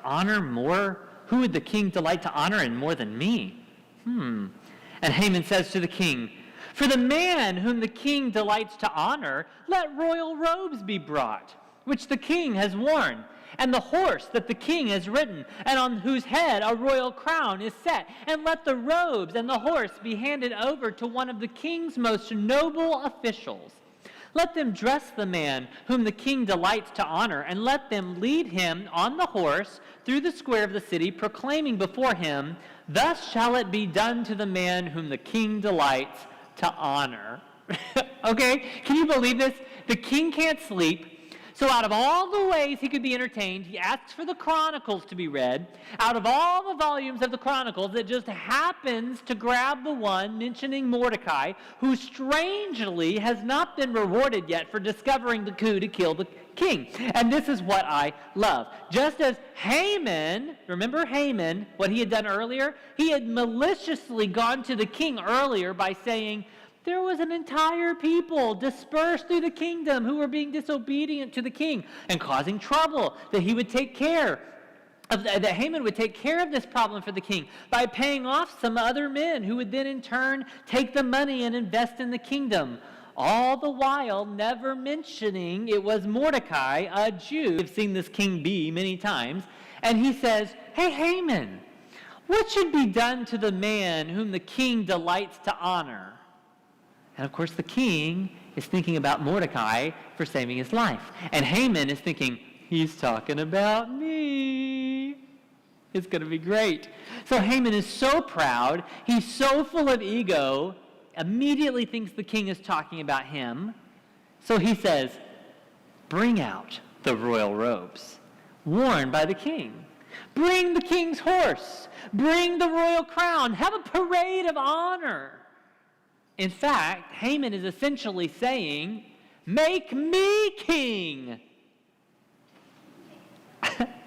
honor more? Who would the king delight to honor and more than me? And Haman says to the king, for the man whom the king delights to honor, let royal robes be brought, which the king has worn, and the horse that the king has ridden, and on whose head a royal crown is set. And let the robes and the horse be handed over to one of the king's most noble officials. Let them dress the man whom the king delights to honor, and let them lead him on the horse through the square of the city, proclaiming before him, thus shall it be done to the man whom the king delights to honor. Okay, can you believe this? The king can't sleep. So out of all the ways he could be entertained, he asks for the Chronicles to be read. Out of all the volumes of the Chronicles, it just happens to grab the one mentioning Mordecai, who strangely has not been rewarded yet for discovering the coup to kill the king. And this is what I love. Just as Haman, remember Haman, what he had done earlier? He had maliciously gone to the king earlier by saying, there was an entire people dispersed through the kingdom who were being disobedient to the king and causing trouble, that he would take care of, that Haman would take care of this problem for the king by paying off some other men who would then in turn take the money and invest in the kingdom. All the while never mentioning it was Mordecai, a Jew. We've seen this king be many times. And he says, hey, Haman, what should be done to the man whom the king delights to honor? And of course the king is thinking about Mordecai for saving his life. And Haman is thinking, he's talking about me. It's going to be great. So Haman is so proud, he's so full of ego, immediately thinks the king is talking about him. So he says, bring out the royal robes worn by the king. Bring the king's horse. Bring the royal crown. Have a parade of honor. In fact, Haman is essentially saying, make me king.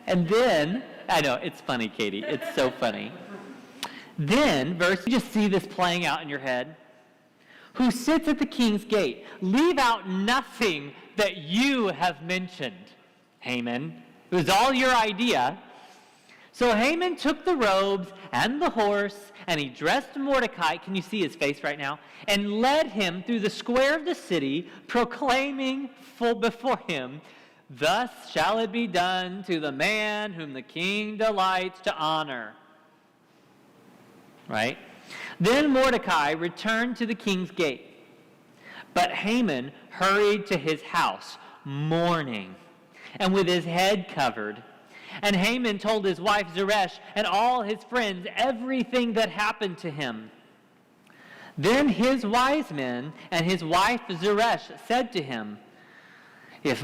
And then, I know, it's funny, Katie. It's so funny. Then, you just see this playing out in your head. Who sits at the king's gate? Leave out nothing that you have mentioned, Haman. It was all your idea. So Haman took the robes and the horse, and he dressed Mordecai, can you see his face right now? And led him through the square of the city, proclaiming before him, thus shall it be done to the man whom the king delights to honor. Right? Then Mordecai returned to the king's gate. But Haman hurried to his house, mourning, and with his head covered. And Haman told his wife Zeresh and all his friends everything that happened to him. Then his wise men and his wife Zeresh said to him, if